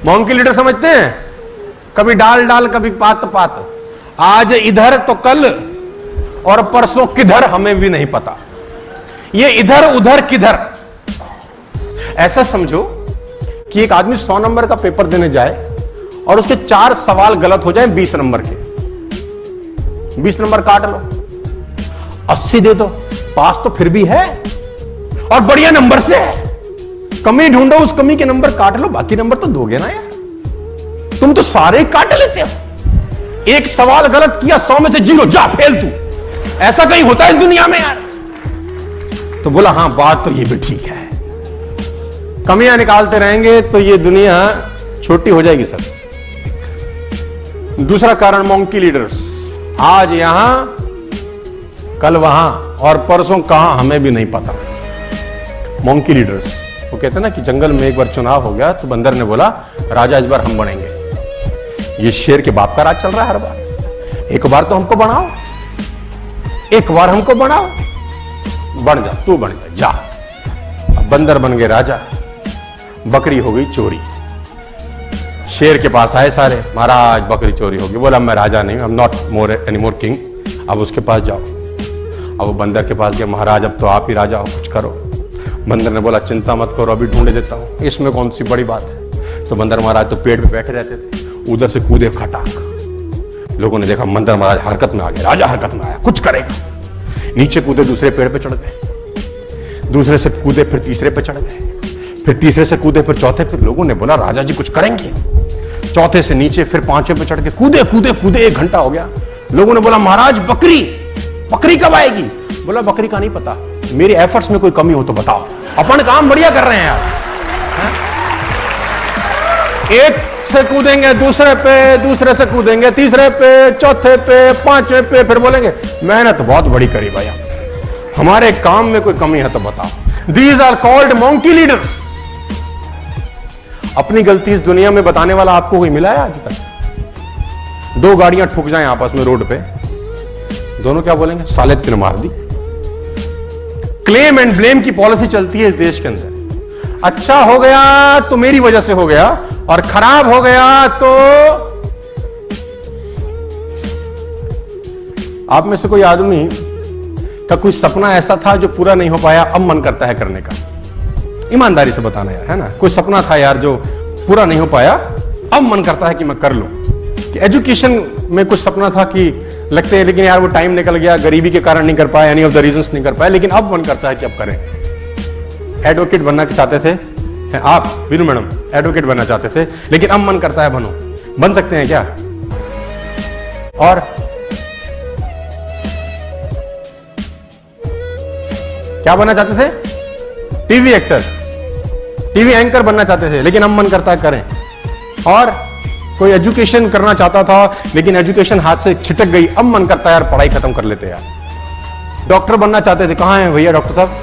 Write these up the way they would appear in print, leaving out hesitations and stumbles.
Monkey leader समझते हैं, कभी डाल डाल कभी पात पात, आज इधर तो कल और परसों किधर हमें भी नहीं पता, ये इधर उधर किधर। ऐसा समझो कि एक आदमी 100 नंबर का पेपर देने जाए और उसके 4 सवाल गलत हो जाए 20 नंबर के, 20 नंबर काट लो, 80 दे दो, पास तो फिर भी है और बढ़िया नंबर से है, कमी ढूंढो, उस कमी के नंबर काट लो, बाकी नंबर तो दोगे ना यार, तुम तो सारे काट लेते हो। एक सवाल गलत किया 100 में से 0, जा फेल तू, ऐसा कहीं होता है इस दुनिया में यार? तो बोला हाँ बात तो ये भी ठीक है, कमियां निकालते रहेंगे तो ये दुनिया छोटी हो जाएगी सर। दूसरा कारण मोंकी लीडर्स, आज यहां कल वहां और परसों कहां हमें भी नहीं पता। मोंकी लीडर्स, वो कहते हैं ना कि जंगल में एक बार चुनाव हो गया तो बंदर ने बोला राजा इस बार हम बनेंगे। ये शेर के बाप का राज चल रहा है हर बार, एक बार तो हमको बनाओ, एक बार हमको बनाओ, बन जा तू, बन जा। अब बंदर बन गए राजा, बकरी हो गई चोरी। शेर के पास आए सारे, महाराज बकरी चोरी होगी। बोला मैं राजा नहीं, I am not more any more king, अब उसके पास जाओ। अब वो बंदर के पास गया, महाराज अब तो आप ही राजा हो, कुछ करो। बंदर ने बोला चिंता मत करो, अभी ढूंढे देता हूं, इसमें कौन सी बड़ी बात है। तो बंदर महाराज तो पेड़ पे बैठे रहते थे, उधर से कूदे खटाक। लोगों ने देखा बंदर महाराज हरकत में आ गया, राजा हरकत में आया, कुछ करेगा। नीचे कूदे, दूसरे पेड़ पे चढ़ गए, दूसरे से कूदे फिर तीसरे पे चढ़ गए, फिर तीसरे से कूदे फिर चौथे पे। लोगों ने बोला राजा जी कुछ करेंगे। चौथे से नीचे फिर 5वें पे चढ़ के कूदे कूदे कूदे 1 घंटा हो गया। लोगों ने बोला महाराज बकरी, बकरी कब आएगी? बोला बकरी का नहीं पता, मेरे एफर्ट्स में कोई कमी हो तो बताओ, अपन काम बढ़िया कर रहे हैं यार। एक से कूदेंगे दूसरे पे, दूसरे से कूदेंगे तीसरे पे, चौथे पे, 5वें पे, फिर बोलेंगे मेहनत बहुत बड़ी करी भाई, हमारे काम में कोई कमी है तो बताओ। These are called monkey leaders. अपनी गलती इस दुनिया में बताने वाला आपको कोई मिला है आज तक? 2 गाड़ियां ठुक जाएं आपस में रोड पे, दोनों क्या बोलेंगे? साले तूने मार दी। क्लेम एंड ब्लेम की पॉलिसी चलती है इस देश के अंदर। अच्छा हो गया तो मेरी वजह से हो गया, और खराब हो गया तो आप में से कोई आदमी का कोई सपना ऐसा था जो पूरा नहीं हो पाया, अब मन करता है करने का। ईमानदारी से बताना यार, है ना? कोई सपना था यार जो पूरा नहीं हो पाया, अब मन करता है कि मैं कर लूं। कि एजुकेशन में कुछ सपना था कि लगते हैं लेकिन यार वो टाइम निकल गया, गरीबी के कारण नहीं कर पाया, एनी ऑफ द रीजंस नहीं कर पाया, लेकिन अब मन करता है कि अब करें। एडवोकेट बनना चाहते थे आप, वीरू मैडम एडवोकेट बनना चाहते थे, लेकिन अब मन करता है बनो। बन सकते हैं क्या? और क्या बनना चाहते थे? टीवी एक्टर, टीवी एंकर बनना चाहते थे, लेकिन अब मन करता है करें। और कोई एजुकेशन करना चाहता था लेकिन एजुकेशन हाथ से छिटक गई, अब मन करता है यार पढ़ाई खत्म कर लेते यार। डॉक्टर बनना चाहते थे, कहां हैं भैया डॉक्टर साहब?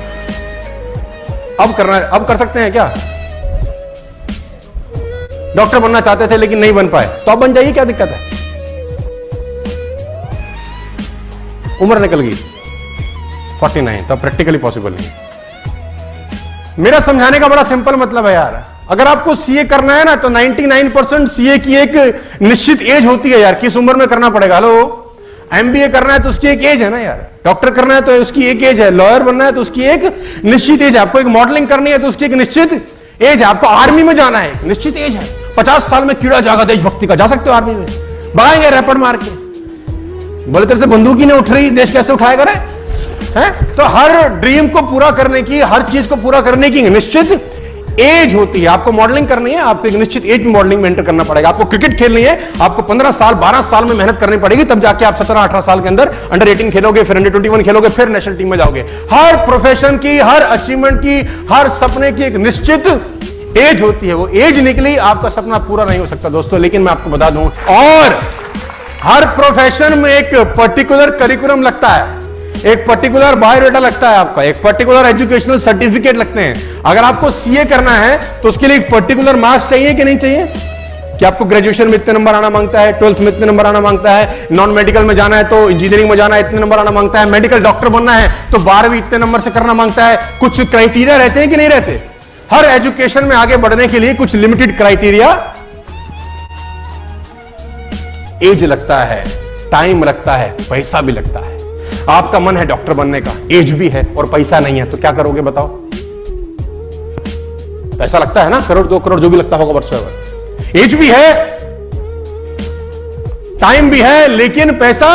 अब करना है, अब कर सकते हैं क्या? डॉक्टर बनना चाहते थे लेकिन नहीं बन पाए, तो अब बन जाइए, क्या दिक्कत है? उम्र निकल गई 49, तो प्रैक्टिकली पॉसिबल नहीं। मेरा समझाने का बड़ा सिंपल मतलब है यार, अगर आपको सीए करना है ना तो 99% सीए की एक निश्चित एज होती है यार, किस उम्र में करना पड़ेगा। लो, एमबीए करना है तो उसकी एक एज है ना यार, डॉक्टर करना है तो उसकी एक एज है, लॉयर बनना है तो उसकी एक निश्चित एज है, आपको एक मॉडलिंग करनी है तो उसकी एक निश्चित एज है, आपको आर्मी में जाना है निश्चित एज है। 50 साल में कीड़ा जागा देशभक्ति का, जा सकते हो आर्मी में, भगाएंगे रैपट मार के। बोले तेरे से बंदूक ही नहीं उठ रही, देश कैसे उठाएगा रे? है? तो हर ड्रीम को पूरा करने की, हर चीज को पूरा करने की निश्चित एज होती है। आपको मॉडलिंग करनी है, आपको एक निश्चित एज में मॉडलिंग में एंटर करना पड़ेगा। आपको क्रिकेट खेलनी है, आपको 15 साल 12 साल में मेहनत करनी पड़ेगी, तब जाके आप 17-18 साल के अंदर अंडर 18 खेलोगे, फिर अंडर 21 खेलोगे, फिर नेशनल टीम में जाओगे। हर प्रोफेशन की, हर अचीवमेंट की, हर सपने की एक निश्चित एज होती है। वो एज निकली, आपका सपना पूरा नहीं हो सकता दोस्तों। लेकिन मैं आपको बता दूं, और हर प्रोफेशन में एक पर्टिकुलर करिकुलम लगता है, एक पर्टिकुलर बायोडाटा लगता है, आपका एक पर्टिकुलर एजुकेशनल सर्टिफिकेट लगते हैं। अगर आपको सीए करना है तो उसके लिए एक पर्टिकुलर मार्क्स चाहिए कि नहीं चाहिए? कि आपको ग्रेजुएशन में इतने नंबर आना मांगता है, 12th में इतने नंबर आना मांगता है, नॉन मेडिकल में जाना है तो इंजीनियरिंग में जाना है इतने नंबर आना मांगता है, मेडिकल डॉक्टर बनना है तो 12वीं इतने नंबर से करना मांगता है। कुछ क्राइटेरिया रहते हैं कि नहीं रहते? हर एजुकेशन में आगे बढ़ने के लिए कुछ लिमिटेड क्राइटेरिया, एज लगता है, टाइम लगता है, पैसा भी लगता है। आपका मन है डॉक्टर बनने का, एज भी है और पैसा नहीं है, तो क्या करोगे बताओ? पैसा लगता है ना, करोड़ 2 करोड़ जो भी लगता होगा वर्ष। एज भी है, टाइम भी है, लेकिन पैसा